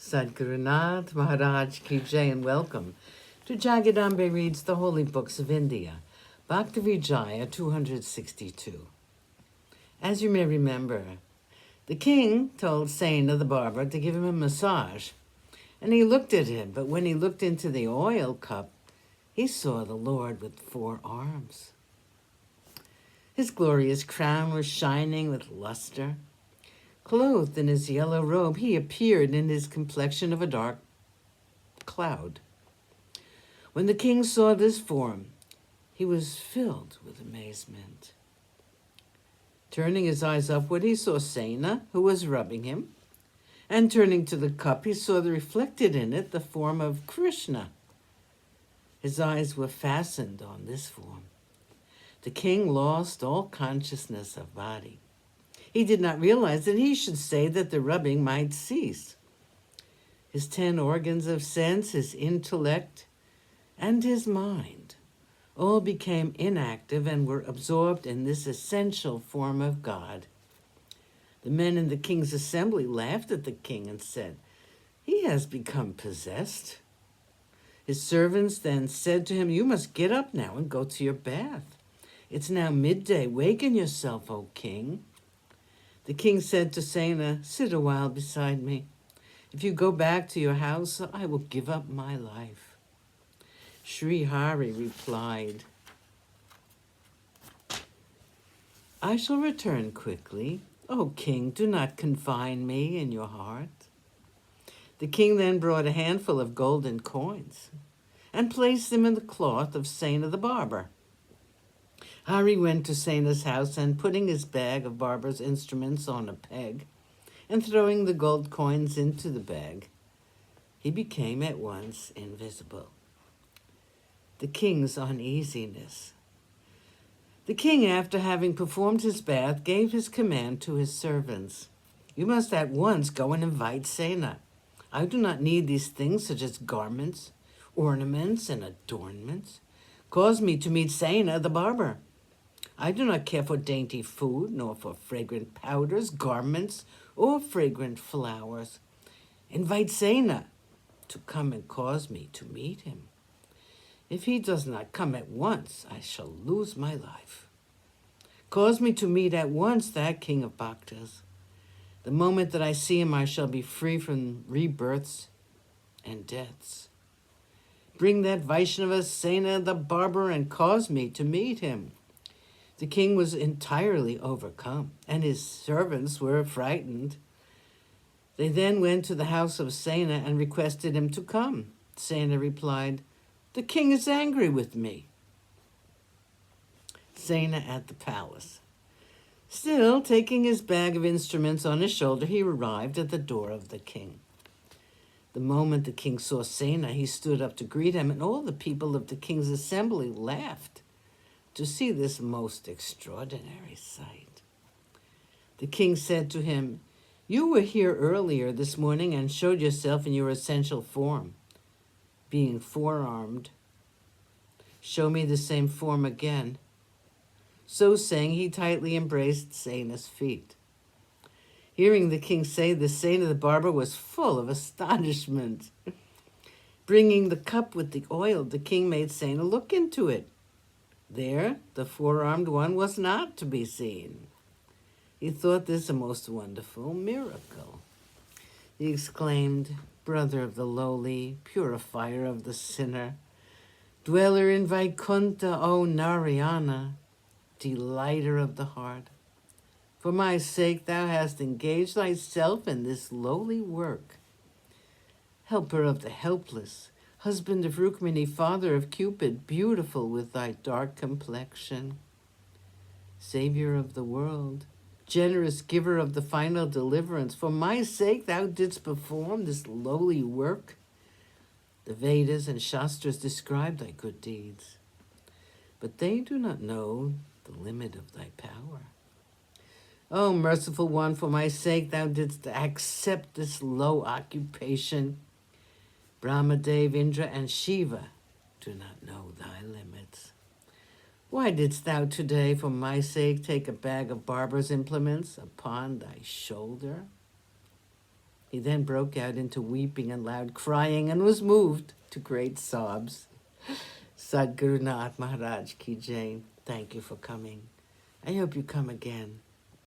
Sadgurunath Maharaj Ki Jai, and welcome to Jagadambe Reads the Holy Books of India, Bhaktavijaya262. As you may remember, the king told Saina the barber to give him a massage, and he looked at him, but when he looked into the oil cup, he saw the Lord with 4 arms. His glorious crown was shining with luster. Clothed in his yellow robe, he appeared in his complexion of a dark cloud. When the king saw this form, he was filled with amazement. Turning his eyes upward, he saw Saina, who was rubbing him, and turning to the cup, he saw reflected in it the form of Krishna. His eyes were fastened on this form. The king lost all consciousness of body. He did not realize that he should say that the rubbing might cease. His 10 organs of sense, his intellect, and his mind all became inactive and were absorbed in this essential form of God. The men in the king's assembly laughed at the king and said, "He has become possessed." His servants then said to him, "You must get up now and go to your bath. It's now midday. Waken yourself, O king." The king said to Saina, "Sit a while beside me. If you go back to your house, I will give up my life." Sri Hari replied, "I shall return quickly. O king, do not confine me in your heart." The king then brought a handful of golden coins and placed them in the cloth of Saina the barber. Hari went to Saina's house and, putting his bag of barber's instruments on a peg and throwing the gold coins into the bag, he became at once invisible. The king's uneasiness. The king, after having performed his bath, gave his command to his servants. "You must at once go and invite Saina. I do not need these things such as garments, ornaments, and adornments. Cause me to meet Saina the barber. I do not care for dainty food, nor for fragrant powders, garments, or fragrant flowers. Invite Saina to come and cause me to meet him. If he does not come at once, I shall lose my life. Cause me to meet at once that king of Bhaktas. The moment that I see him, I shall be free from rebirths and deaths. Bring that Vaishnava Saina the barber and cause me to meet him." The king was entirely overcome, and his servants were frightened. They then went to the house of Saina and requested him to come. Saina replied, "The king is angry with me." Saina at the palace. Still, taking his bag of instruments on his shoulder, he arrived at the door of the king. The moment the king saw Saina, he stood up to greet him, and all the people of the king's assembly laughed to see this most extraordinary sight. The king said to him, "You were here earlier this morning and showed yourself in your essential form, being 4-armed. Show me the same form again." So saying, he tightly embraced Saina's feet. Hearing the king say this, Saina the barber was full of astonishment. Bringing the cup with the oil, the king made Saina look into it. There, the 4-armed one was not to be seen. He thought this a most wonderful miracle. He exclaimed, "Brother of the lowly, purifier of the sinner, dweller in Vaikuntha, O Narayana, delighter of the heart, for my sake thou hast engaged thyself in this lowly work. Helper of the helpless, husband of Rukmini, father of Cupid, beautiful with thy dark complexion, Savior of the world, generous giver of the final deliverance, for my sake thou didst perform this lowly work. The Vedas and Shastras describe thy good deeds, but they do not know the limit of thy power. O merciful one, for my sake thou didst accept this low occupation. Brahmadev, Indra, and Shiva do not know thy limits. Why didst thou today, for my sake, take a bag of barber's implements upon thy shoulder? He then broke out into weeping and loud crying and was moved to great sobs. Sadhguru Nath Maharaj Ki Jai. Thank you for coming. I hope you come again.